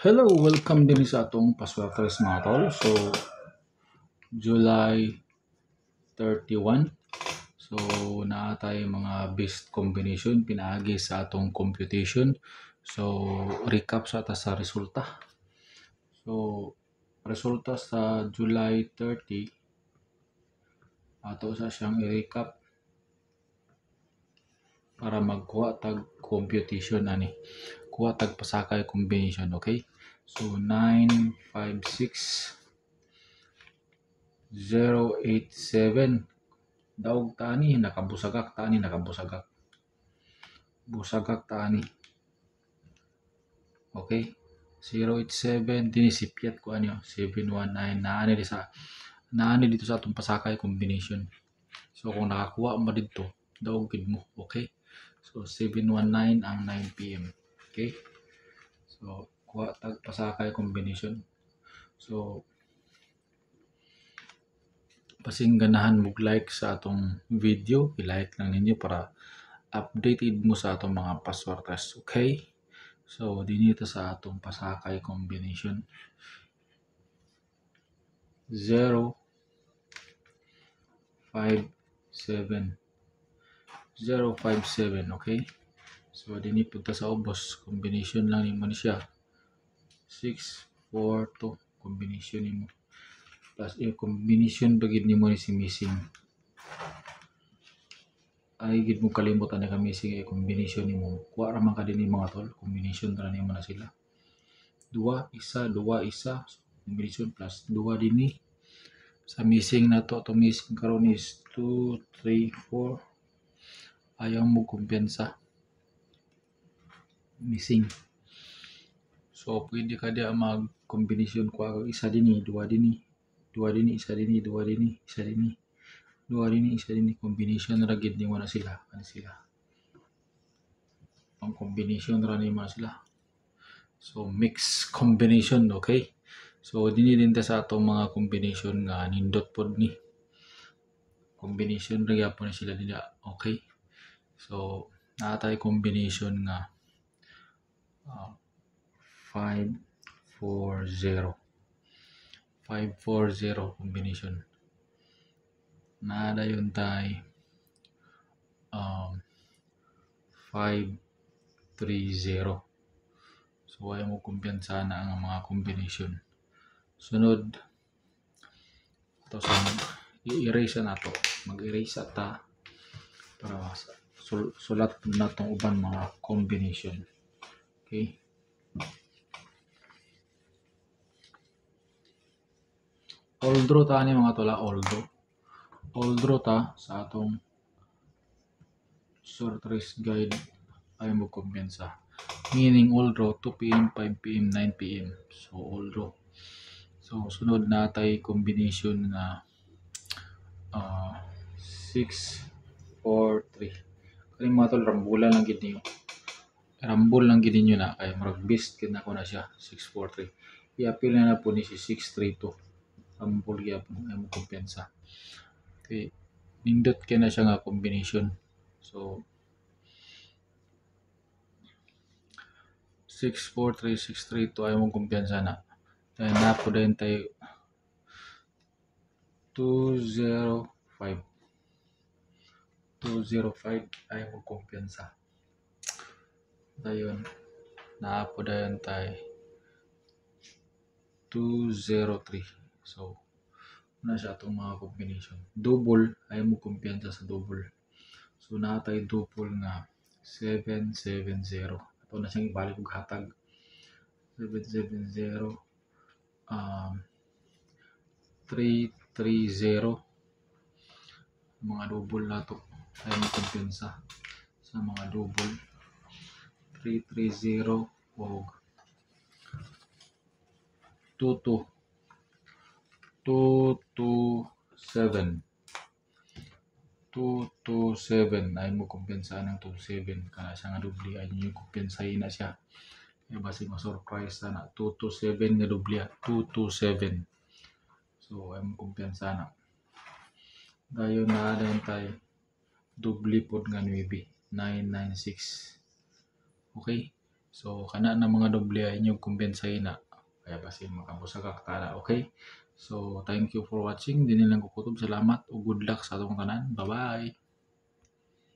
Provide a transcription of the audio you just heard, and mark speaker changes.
Speaker 1: Hello, welcome din sa atong paswaters mga tol. So, July 31. So, naa tayo mga best combination pinaagi sa atong computation. So, recap sa ta sa resulta. So, resulta sa July 30 ato sa siyang i-recap para magkuha tag computation ani. Kuha tag pasakay combination, okay? So 956 087 daog tani nakabusagak busagak tani, okay? 087 din sipiat ko anyo 719 naani dito sa atong pasakay combination. So kung nakakuha mo dito daog gid mo, okay? So 719 ang 9 PM, okay? So kuha tag pasakay combination. So pasing ganahan mo like sa atong video, i-like lang ninyo para updated mo sa atong mga passwords, okay? So dinito sa atong pasakay combination 057 057, okay? So dini punta sa ubos combination lang nimo ni siya 642 combination nimo plus yung combination bagid nimo ni si missing ay gid mo kalimutan na missing ay combination nimo kuha ra man ka dinhi mga tol, combination ra nimo na sila 2 1 combination plus 2 dinhi sa missing na to missing karon is 2 3 4 ayaw mo kumpiyansa missing. So pwede ka dia mag combination ko isa dinhi, duwa dinhi, isa dinhi, duwa dinhi, isa dinhi, duwa dinhi, isa dinhi, combination ra gid nimo na sila, ang combination ra nimo na sila. So mix combination, okay? So dinhi din ta sa atong mga combination nga nindot pod ni combination ra gyapon sila nila, okay? So natay combination nga 540 combination. Nadayon tay 530. So ayaw mo kumpiyansa na ang mga combination. Sunod ito sa i-erase na to. Mag-erase ta para sulat na itong uban mga combination. Okay? Oldro ta ni mga tola, oldro ta sa atong sortress guide ay mo kumpiyansa. Meaning oldro 2 PM, 5 PM, 9 PM. So oldro. So sunod natay combination nga 643. Kani mga tol rambulan lang gid niyo. Rambol lang gid niyo na kay murag beast gid na ko na siya 643. I-appeal na po ni si 632. Rambol gyapon ay mo kumpiyansa. Okay. Nindot kay na siya nga combination. So 643 632 ay mo kumpiyansa na. Dahil na po din tayo 205 ay mo kumpiyansa. Dayon na po dayon tayo 203. So na siya itong mga combination. Double ay mo kumpiyansa sa double. So natay double nga 770. Ito na siyang ibalik og hatag 770 330. Mga double na to ay mo kumpiyansa sa mga double 330 og 227 ay mo kumpiyansa ng 27 kana siya nga doble ay niyo kumpiyansahin na siya kaya basig ma-surprise na 227 nga doble 227. So ay mo kumpiyansa na dayon na dayon tay doble pod nga 9 996. Okay? So kana na mga doble inyong kumbensay na kaya basin makabusag ka tana, okay? So thank you for watching. Dili lang ko kutob. Salamat ug good luck sa atong tanan. Bye-bye.